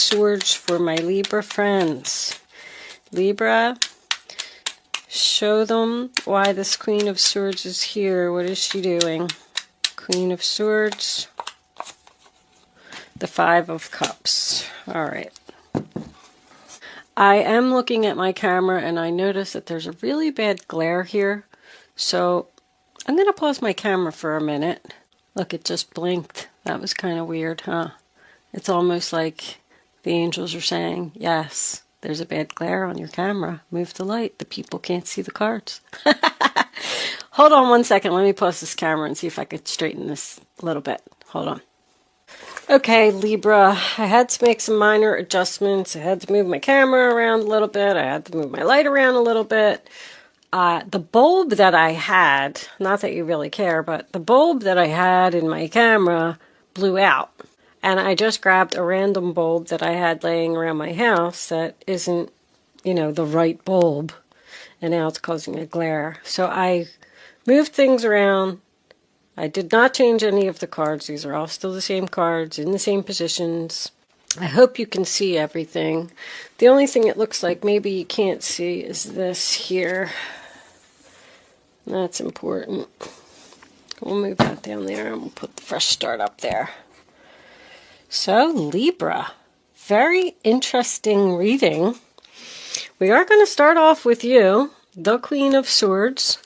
Swords for my Libra friends. Libra, show them why this Queen of Swords is here. What is she doing? Queen of Swords. The Five of Cups. All right. I am looking at my camera and I notice that there's a really bad glare here. So I'm going to pause my camera for a minute. Look, it just blinked. That was kind of weird, huh? It's almost like the angels are saying, yes, there's a bad glare on your camera. Move the light. The people can't see the cards. Hold on one second. Let me pause this camera and see if I could straighten this a little bit. Hold on. Okay, Libra, I had to make some minor adjustments. I had to move my camera around a little bit. I had to move my light around a little bit. The bulb that I had, not that you really care, but the bulb that I had in my camera blew out. And I just grabbed a random bulb that I had laying around my house that isn't, the right bulb. And now it's causing a glare. So I moved things around. I did not change any of the cards. These are all still the same cards in the same positions. I hope you can see everything. The only thing it looks like maybe you can't see is this here. That's important. We'll move that down there and we'll put the fresh start up there. So, Libra, very interesting reading. We are going to start off with you, the Queen of Swords.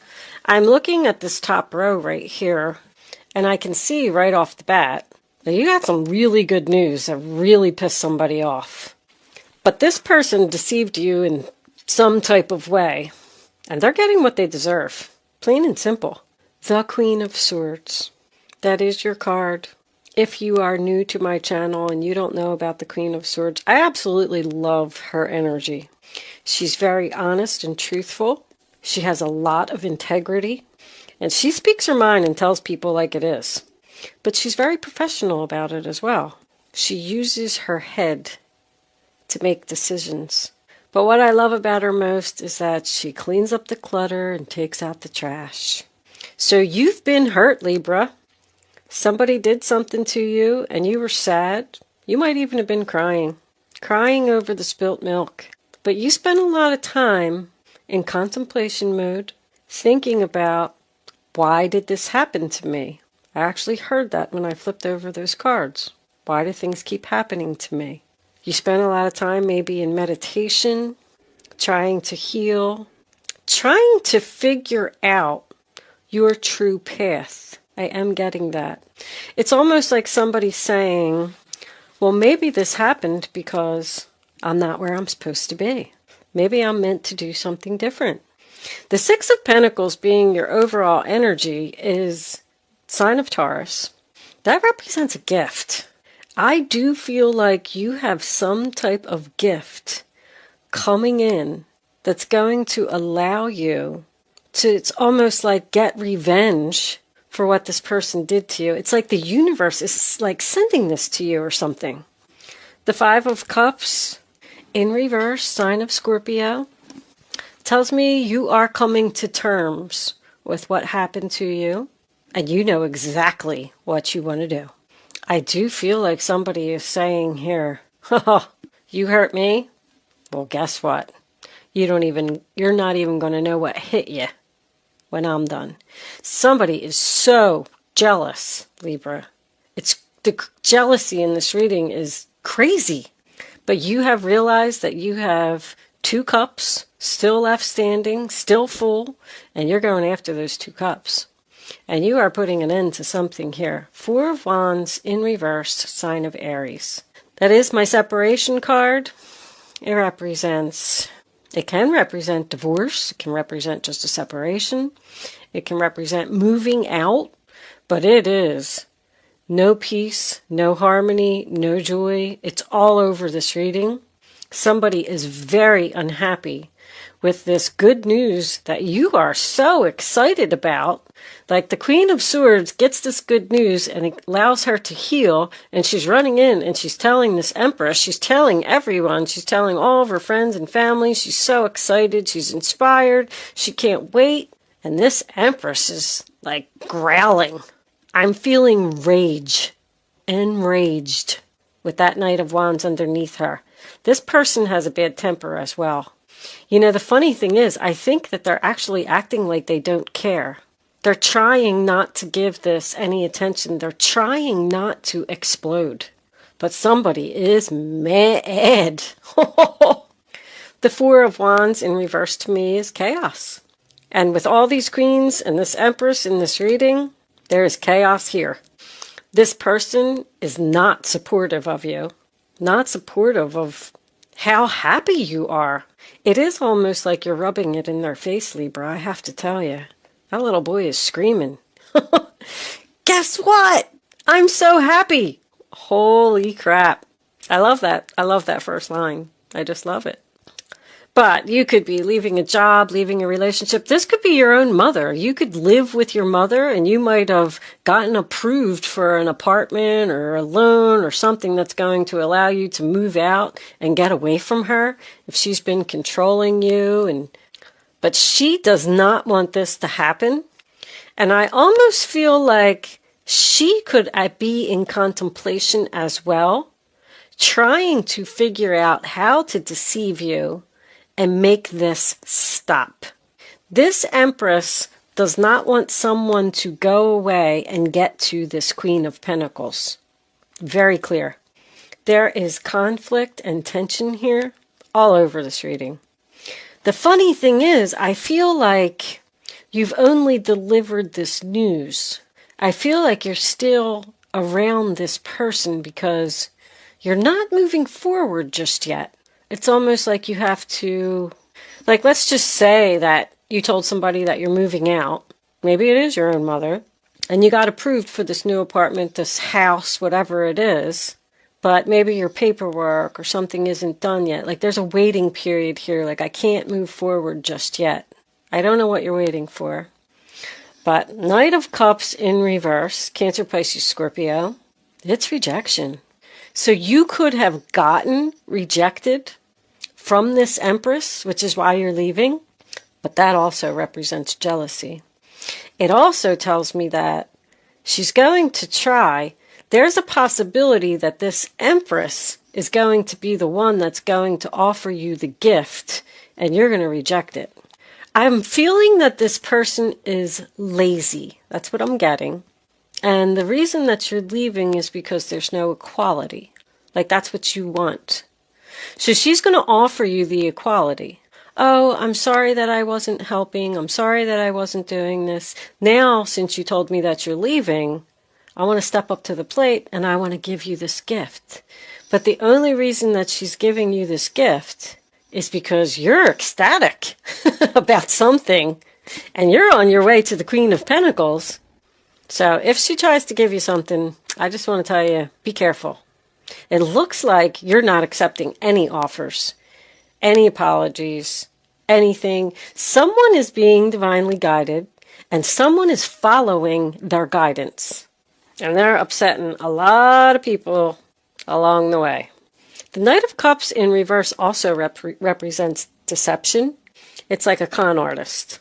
I'm looking at this top row right here, and I can see right off the bat that you got some really good news that really pissed somebody off. But this person deceived you in some type of way, and they're getting what they deserve. Plain and simple. The Queen of Swords. That is your card. If you are new to my channel and you don't know about the Queen of Swords, I absolutely love her energy. She's very honest and truthful. She has a lot of integrity, and she speaks her mind and tells people like it is. But she's very professional about it as well. She uses her head to make decisions. But what I love about her most is that she cleans up the clutter and takes out the trash. So you've been hurt, Libra. Somebody did something to you and you were sad. You might even have been crying over the spilt milk. But you spent a lot of time in contemplation mode, thinking about, why did this happen to me? I actually heard that when I flipped over those cards. Why do things keep happening to me? You spent a lot of time maybe in meditation, trying to heal, trying to figure out your true path. I am getting that. It's almost like somebody saying, well, maybe this happened because I'm not where I'm supposed to be. Maybe I'm meant to do something different. The Six of Pentacles being your overall energy is sign of Taurus. That represents a gift. I do feel like you have some type of gift coming in that's going to allow you to, it's almost like get revenge for what this person did to you. It's like the universe is like sending this to you or something. The Five of Cups in reverse, sign of Scorpio, tells me you are coming to terms with what happened to you, and you know exactly what you want to do. I do feel like somebody is saying here, oh, you hurt me? Well, guess what? You're not even going to know what hit you when I'm done. Somebody is so jealous, Libra. It's the jealousy in this reading is crazy. But you have realized that you have 2 cups still left standing, still full, and you're going after those 2 cups. And you are putting an end to something here. 4 of Wands in reverse, sign of Aries. That is my separation card. It can represent divorce. It can represent just a separation. It can represent moving out. But it is no peace, no harmony, no joy. It's all over this reading. Somebody is very unhappy with this good news that you are so excited about. Like the Queen of Swords gets this good news and it allows her to heal. And she's running in and she's telling this Empress, she's telling everyone, she's telling all of her friends and family. She's so excited. She's inspired. She can't wait. And this Empress is like growling. I'm feeling rage. Enraged. with that Knight of Wands underneath her. This person has a bad temper as well. You know, the funny thing is, I think that they're actually acting like they don't care. They're trying not to give this any attention. They're trying not to explode. But somebody is mad. The Four of Wands in reverse to me is chaos. And with all these queens and this Empress in this reading, there is chaos here. This person is not supportive of you, not supportive of how happy you are. It is almost like you're rubbing it in their face, Libra, I have to tell you. That little boy is screaming. Guess what? I'm so happy. Holy crap. I love that. I love that first line. I just love it. But you could be leaving a job, leaving a relationship. This could be your own mother. You could live with your mother and you might have gotten approved for an apartment or a loan or something that's going to allow you to move out and get away from her if she's been controlling you. But she does not want this to happen. And I almost feel like she could be in contemplation as well, trying to figure out how to deceive you and make this stop. This Empress does not want someone to go away and get to this Queen of Pentacles. Very clear. There is conflict and tension here all over this reading. The funny thing is, I feel like you've only delivered this news. I feel like you're still around this person because you're not moving forward just yet. It's almost like you have to, like, let's just say that you told somebody that you're moving out. Maybe it is your own mother. And you got approved for this new apartment, this house, whatever it is. But maybe your paperwork or something isn't done yet. Like, there's a waiting period here. Like, I can't move forward just yet. I don't know what you're waiting for. But Knight of Cups in reverse, Cancer, Pisces, Scorpio, it's rejection. So you could have gotten rejected from this Empress, which is why you're leaving, but that also represents jealousy. It also tells me that she's going to try. There's a possibility that this Empress is going to be the one that's going to offer you the gift, and you're going to reject it. I'm feeling that this person is lazy. That's what I'm getting. And the reason that you're leaving is because there's no equality. Like, that's what you want. So she's going to offer you the equality. Oh, I'm sorry that I wasn't helping. I'm sorry that I wasn't doing this. Now, since you told me that you're leaving, I want to step up to the plate and I want to give you this gift. But the only reason that she's giving you this gift is because you're ecstatic about something and you're on your way to the Queen of Pentacles. So if she tries to give you something, I just want to tell you, be careful. It looks like you're not accepting any offers, any apologies, anything. Someone is being divinely guided and someone is following their guidance. And they're upsetting a lot of people along the way. The Knight of Cups in reverse also represents deception. It's like a con artist.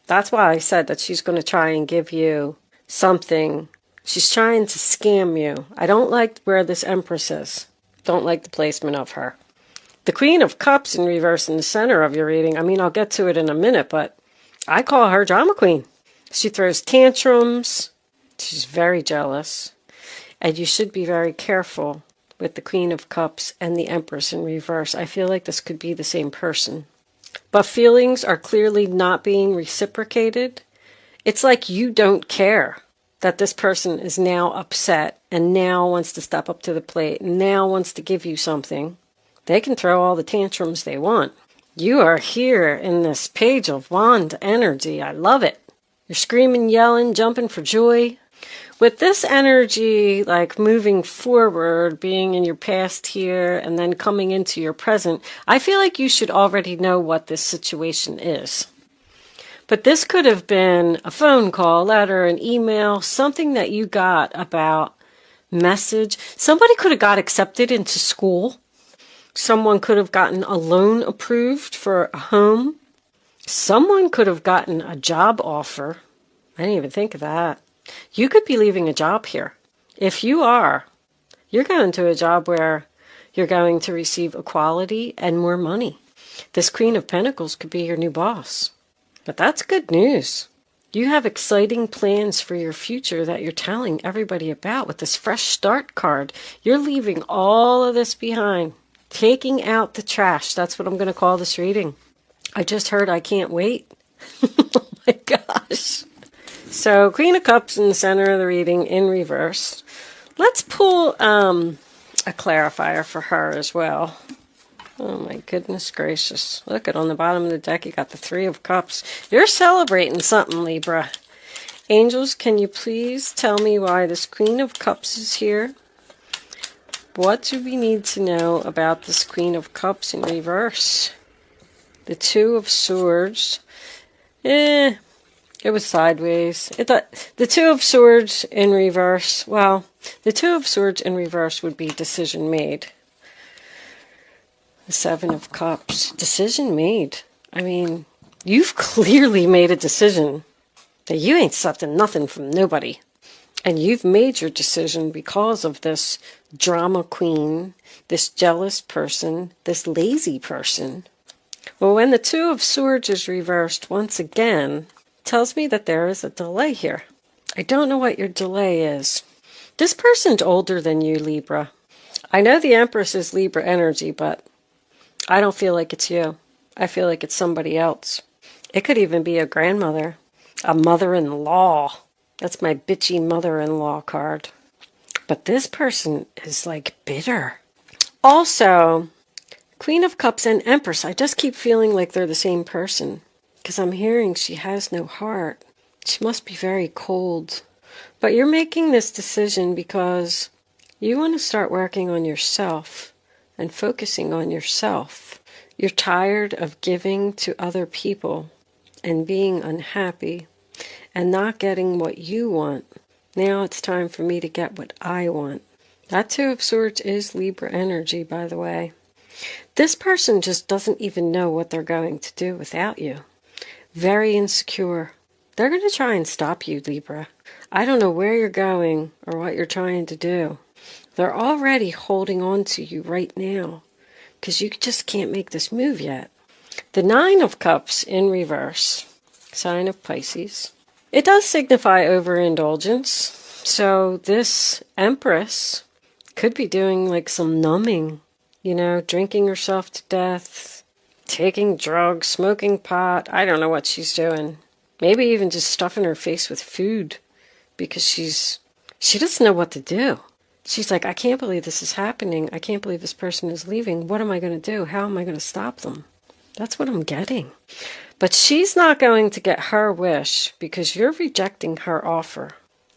That's why I said that she's going to try and give you something. She's trying to scam you. I don't like where this Empress is. Don't like the placement of her. The Queen of Cups in reverse in the center of your reading. I mean, I'll get to it in a minute, but I call her drama queen. She throws tantrums. She's very jealous. And you should be very careful with the Queen of Cups and the Empress in reverse. I feel like this could be the same person. But feelings are clearly not being reciprocated. It's like you don't care that this person is now upset and now wants to step up to the plate and now wants to give you something. They can throw all the tantrums they want. You are here in this Page of Wand energy. I love it. You're screaming, yelling, jumping for joy. With this energy, like moving forward, being in your past here, and then coming into your present, I feel like you should already know what this situation is. But this could have been a phone call, letter, an email, something that you got about message. Somebody could have got accepted into school. Someone could have gotten a loan approved for a home. Someone could have gotten a job offer. I didn't even think of that. You could be leaving a job here. If you are, You're going to a job where you're going to receive equality and more money. This Queen of Pentacles could be your new boss. But that's good news. You have exciting plans for your future that you're telling everybody about with this fresh start card. You're leaving all of this behind. Taking out the trash. That's what I'm going to call this reading. I just heard I can't wait. Oh my gosh. So Queen of Cups in the center of the reading in reverse. Let's pull a clarifier for her as well. Oh my goodness gracious. Look at on the bottom of the deck you got the Three of Cups. You're celebrating something, Libra. Angels, can you please tell me why this Queen of Cups is here? What do we need to know about this Queen of Cups in reverse? The Two of Swords. It was sideways. The Two of Swords in reverse. Well, the Two of Swords in reverse would be decision made. The Seven of Cups. Decision made. I mean, you've clearly made a decision that you ain't accepting nothing from nobody. And you've made your decision because of this drama queen, this jealous person, this lazy person. Well, when the Two of Swords is reversed once again, tells me that there is a delay here. I don't know what your delay is. This person's older than you, Libra. I know the Empress is Libra energy, but I don't feel like it's you. I feel like it's somebody else. It could even be a grandmother, a mother-in-law. That's my bitchy mother-in-law card. But this person is like bitter. Also, Queen of Cups and Empress, I just keep feeling like they're the same person. Because I'm hearing she has no heart. She must be very cold. But you're making this decision because you want to start working on yourself and focusing on yourself. You're tired of giving to other people and being unhappy and not getting what you want. Now it's time for me to get what I want. That Two of Swords is Libra energy, by the way. This person just doesn't even know what they're going to do without you. Very insecure. They're going to try and stop you, Libra. I don't know where you're going or what you're trying to do. They're already holding on to you right now because you just can't make this move yet. The Nine of Cups in reverse, sign of Pisces. It does signify overindulgence. So this Empress could be doing like some numbing, drinking herself to death, taking drugs, smoking pot. I don't know what she's doing. Maybe even just stuffing her face with food because she doesn't know what to do. She's like, I can't believe this is happening. I can't believe this person is leaving. What am I going to do? How am I going to stop them? That's what I'm getting. But she's not going to get her wish because you're rejecting her offer.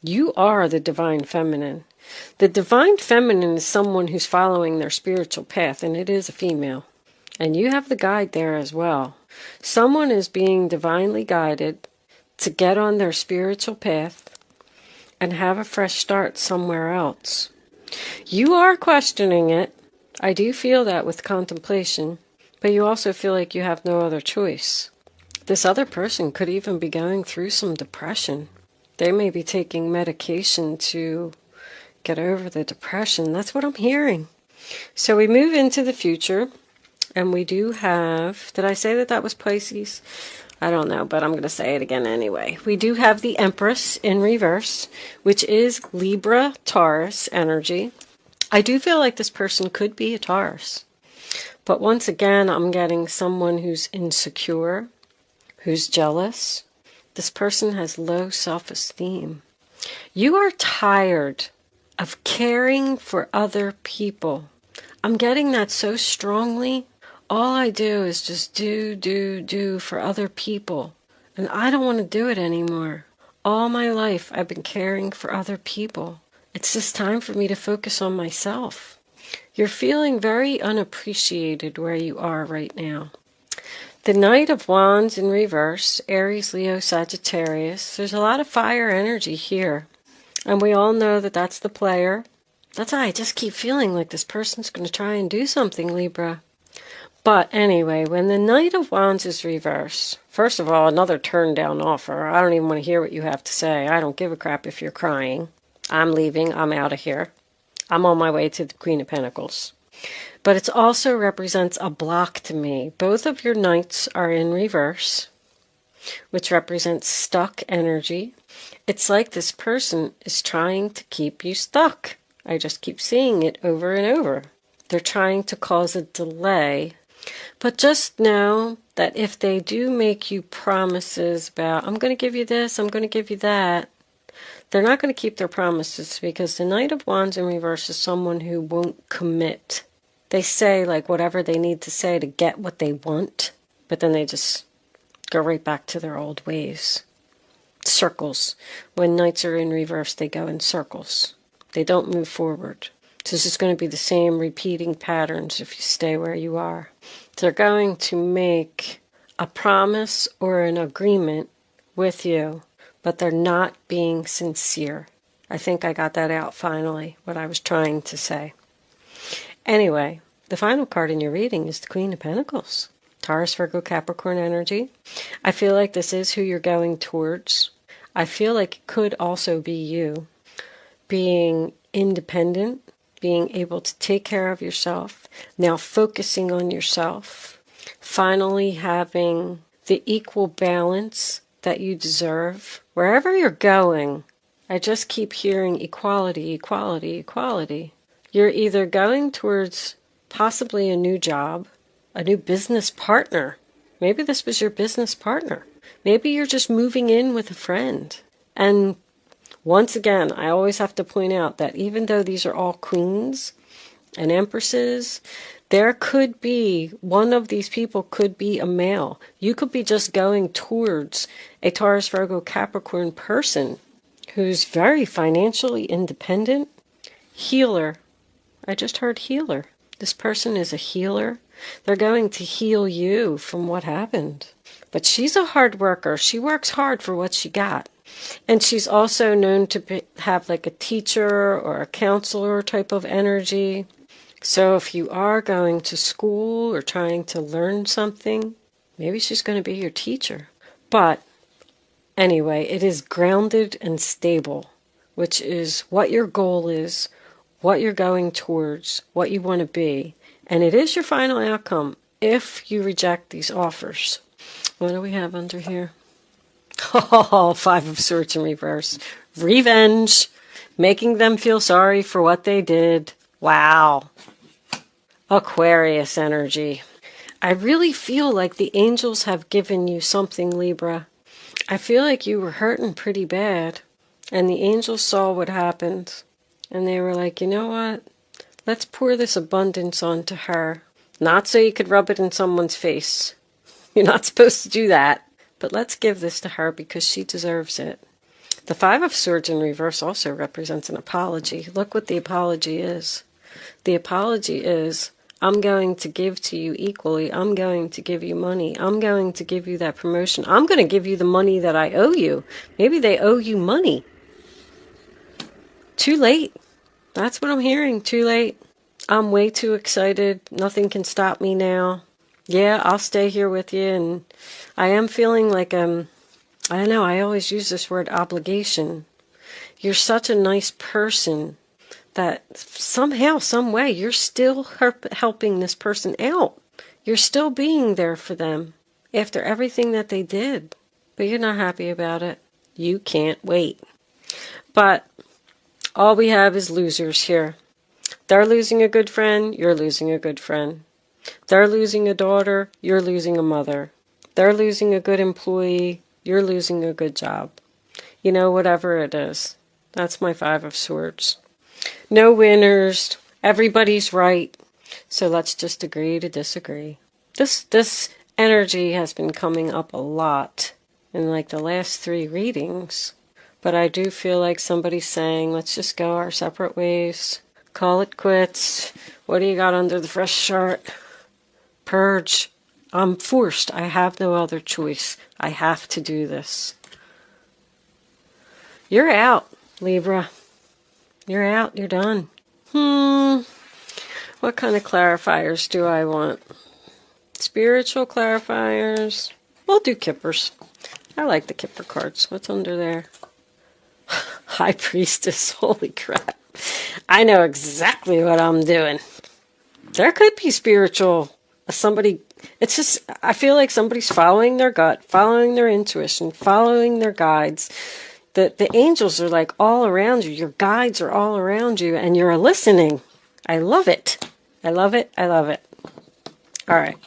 You are the Divine Feminine. The Divine Feminine is someone who's following their spiritual path, and it is a female. And you have the guide there as well. Someone is being divinely guided to get on their spiritual path and have a fresh start somewhere else. You are questioning it. I do feel that with contemplation, but you also feel like you have no other choice. This other person could even be going through some depression. They may be taking medication to get over the depression. That's what I'm hearing. So we move into the future, and we do have, did I say that was Pisces? I don't know, but I'm going to say it again anyway. We do have the Empress in reverse, which is Libra Taurus energy. I do feel like this person could be a Taurus. But once again, I'm getting someone who's insecure, who's jealous. This person has low self-esteem. You are tired of caring for other people. I'm getting that so strongly. All I do is just do for other people. And I don't want to do it anymore. All my life I've been caring for other people. It's just time for me to focus on myself. You're feeling very unappreciated where you are right now. The Knight of Wands in reverse, Aries, Leo, Sagittarius. There's a lot of fire energy here. And we all know that that's the player. That's why I just keep feeling like this person's going to try and do something, Libra. But anyway, when the Knight of Wands is reversed, first of all, another turn down offer. I don't even want to hear what you have to say. I don't give a crap if you're crying. I'm leaving. I'm out of here. I'm on my way to the Queen of Pentacles. But it also represents a block to me. Both of your knights are in reverse, which represents stuck energy. It's like this person is trying to keep you stuck. I just keep seeing it over and over. They're trying to cause a delay. But just know that if they do make you promises about, I'm going to give you this, I'm going to give you that, they're not going to keep their promises, because the Knight of Wands in reverse is someone who won't commit. They say like whatever they need to say to get what they want, but then they just go right back to their old ways. Circles. When knights are in reverse, they go in circles. They don't move forward. So this is going to be the same repeating patterns if you stay where you are. They're going to make a promise or an agreement with you, but they're not being sincere. I think I got that out finally, what I was trying to say. Anyway, the final card in your reading is the Queen of Pentacles. Taurus, Virgo, Capricorn energy. I feel like this is who you're going towards. I feel like it could also be you being independent, being able to take care of yourself, now focusing on yourself, finally having the equal balance that you deserve. Wherever you're going, I just keep hearing equality, equality, equality. You're either going towards possibly a new job, a new business partner. Maybe this was your business partner. Maybe you're just moving in with a friend. And once again, I always have to point out that even though these are all queens and empresses, there could be, one of these people could be a male. You could be just going towards a Taurus, Virgo, Capricorn person who's very financially independent. Healer. I just heard healer. This person is a healer. They're going to heal you from what happened. But she's a hard worker. She works hard for what she got. And she's also known to have like a teacher or a counselor type of energy. So if you are going to school or trying to learn something, maybe she's going to be your teacher. But anyway, it is grounded and stable, which is what your goal is, what you're going towards, what you want to be. And it is your final outcome if you reject these offers. What do we have under here? Oh, Five of Swords in reverse. Revenge. Making them feel sorry for what they did. Wow. Aquarius energy. I really feel like the angels have given you something, Libra. I feel like you were hurting pretty bad. And the angels saw what happened. And they were like, you know what? Let's pour this abundance onto her. Not so you could rub it in someone's face. You're not supposed to do that. But let's give this to her because she deserves it. The Five of Swords in reverse also represents an apology. Look what the apology is. The apology is, I'm going to give to you equally. I'm going to give you money. I'm going to give you that promotion. I'm going to give you the money that I owe you. Maybe they owe you money. Too late. That's what I'm hearing. Too late. I'm way too excited. Nothing can stop me now. Yeah, I'll stay here with you. And I am feeling like, I don't know, I always use this word obligation. You're such a nice person that somehow, some way, you're still helping this person out. You're still being there for them after everything that they did. But you're not happy about it. You can't wait. But all we have is losers here. They're losing a good friend, you're losing a good friend. They're losing a daughter, you're losing a mother. They're losing a good employee, you're losing a good job. You know, whatever it is. That's my Five of Swords. No winners. Everybody's right. So let's just agree to disagree. This energy has been coming up a lot in like the last 3 readings. But I do feel like somebody's saying, let's just go our separate ways. Call it quits. What do you got under the fresh chart? Purge. I'm forced. I have no other choice. I have to do this. You're out, Libra. You're out. You're done. What kind of clarifiers do I want? Spiritual clarifiers. We'll do Kippers. I like the Kipper cards. What's under there? High Priestess, holy crap. I know exactly what I'm doing. There could be spiritual, somebody, it's just, I feel like somebody's following their gut, following their intuition, following their guides. The angels are like all around you. Your guides are all around you, and you're listening. I love it. I love it. I love it. All right.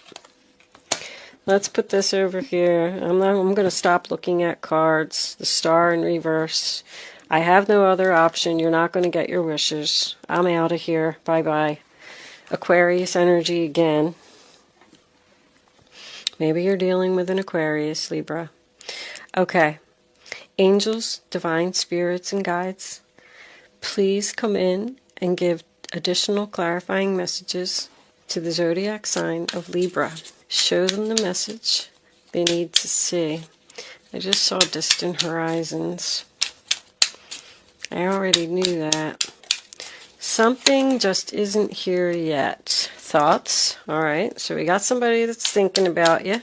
Let's put this over here. I'm going to stop looking at cards. The star in reverse. I have no other option. You're not going to get your wishes. I'm out of here. Bye-bye. Aquarius energy again. Maybe you're dealing with an Aquarius, Libra. Okay. Angels, divine spirits, and guides, please come in and give additional clarifying messages to the zodiac sign of Libra. Show them the message they need to see. I just saw distant horizons. I already knew that. Something just isn't here yet. Thoughts? All right, so we got somebody that's thinking about you.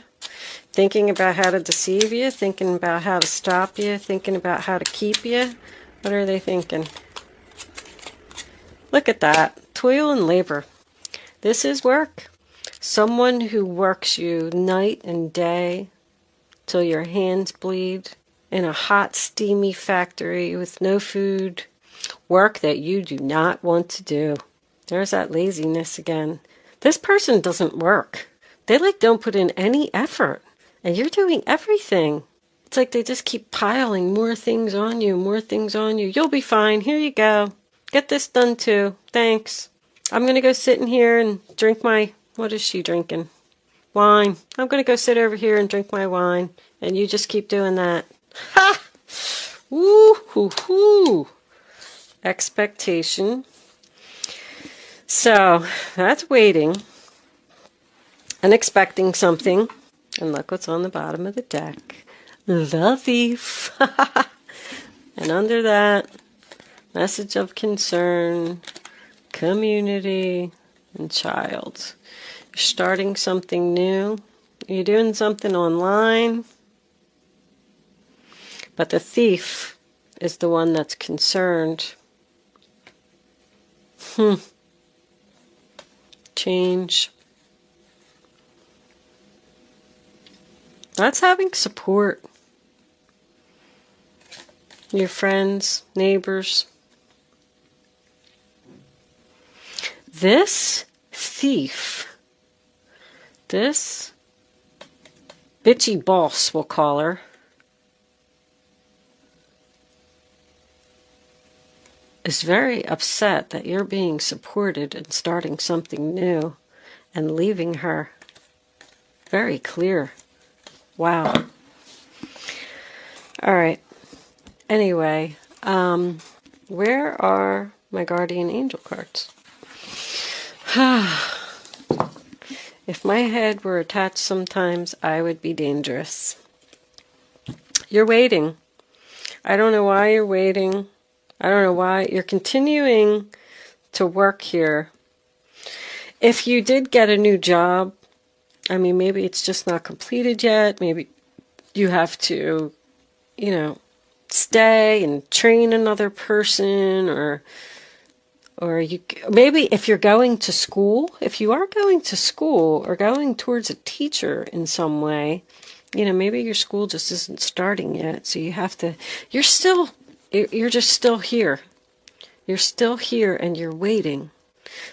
Thinking about how to deceive you, thinking about how to stop you, thinking about how to keep you. What are they thinking? Look at that. Toil and labor. This is work. Someone who works you night and day till your hands bleed in a hot, steamy factory with no food. Work that you do not want to do. There's that laziness again. This person doesn't work. They don't put in any effort. And you're doing everything. It's like they just keep piling more things on you, more things on you. You'll be fine. Here you go. Get this done too. Thanks. I'm going to go sit in here and drink my... What is she drinking? Wine. I'm going to go sit over here and drink my wine. And you just keep doing that. Ha! Woo-hoo-hoo. Expectation. So, that's waiting. And expecting something. And look what's on the bottom of the deck. The Thief. And under that, message of concern, community, and child. You're starting something new. You're doing something online. But the thief is the one that's concerned. Change. That's having support. Your friends, neighbors. This thief, this bitchy boss, we'll call her, is very upset that you're being supported and starting something new and leaving her. Very clear. Wow. All right. Anyway, where are my guardian angel cards? If my head were attached sometimes, I would be dangerous. You're waiting. I don't know why you're waiting. I don't know why. You're continuing to work here. If you did get a new job, I mean, maybe it's just not completed yet. Maybe you have to, stay and train another person, or you, maybe if you're going to school, if you are going to school or going towards a teacher in some way, maybe your school just isn't starting yet. So you have to, you're just still here. You're still here and you're waiting.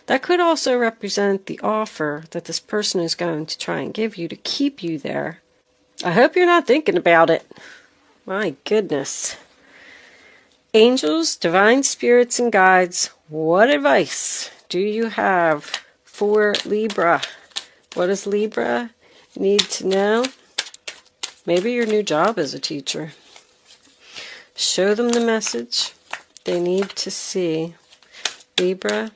That could also represent the offer that this person is going to try and give you to keep you there. I hope you're not thinking about it. My goodness. Angels, divine spirits, and guides, what advice do you have for Libra? What does Libra need to know? Maybe your new job as a teacher. Show them the message they need to see. Libra.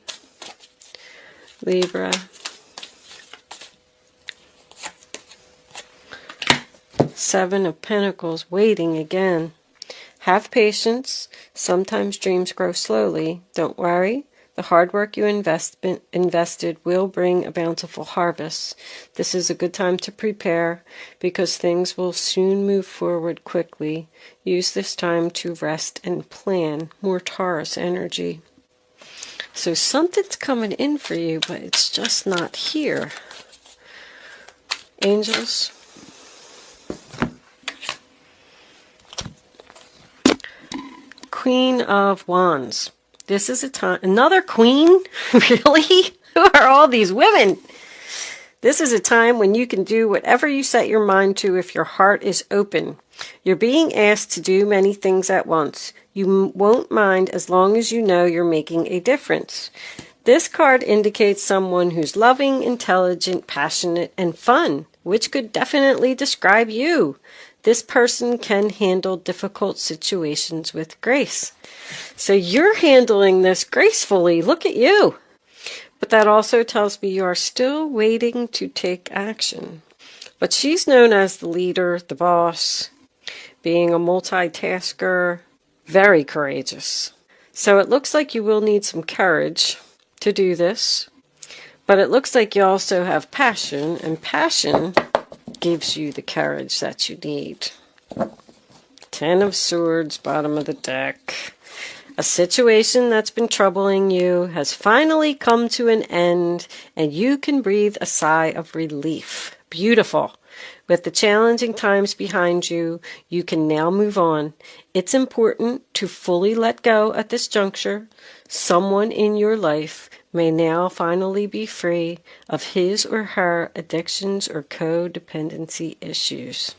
Seven of Pentacles, waiting again. Have patience. Sometimes dreams grow slowly. Don't worry. The hard work you invested will bring a bountiful harvest. This is a good time to prepare because things will soon move forward quickly. Use this time to rest and plan. More Taurus energy. So something's coming in for you, but it's just not here. Angels. Queen of Wands. This is a time, another queen? Really? Who are all these women? This is a time when you can do whatever you set your mind to if your heart is open. You're being asked to do many things at once. You won't mind as long as you know you're making a difference. This card indicates someone who's loving, intelligent, passionate, and fun, which could definitely describe you. This person can handle difficult situations with grace. So you're handling this gracefully. Look at you. But that also tells me you are still waiting to take action. But she's known as the leader, the boss, being a multitasker, very courageous. So it looks like you will need some courage to do this. But it looks like you also have passion, and passion gives you the courage that you need. 10 of Swords, bottom of the deck. A situation that's been troubling you has finally come to an end, and you can breathe a sigh of relief. Beautiful. With the challenging times behind you, you can now move on. It's important to fully let go at this juncture. Someone in your life may now finally be free of his or her addictions or codependency issues.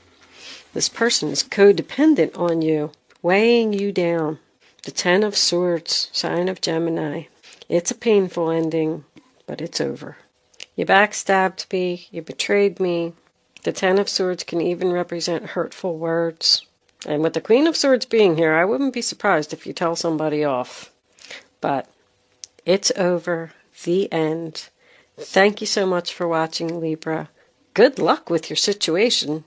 This person is codependent on you, weighing you down. The 10 of Swords, sign of Gemini. It's a painful ending, but it's over. You backstabbed me, you betrayed me. The 10 of Swords can even represent hurtful words. And with the Queen of Swords being here, I wouldn't be surprised if you tell somebody off. But it's over. The end. Thank you so much for watching, Libra. Good luck with your situation.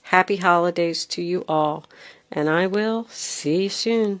Happy holidays to you all. And I will see you soon.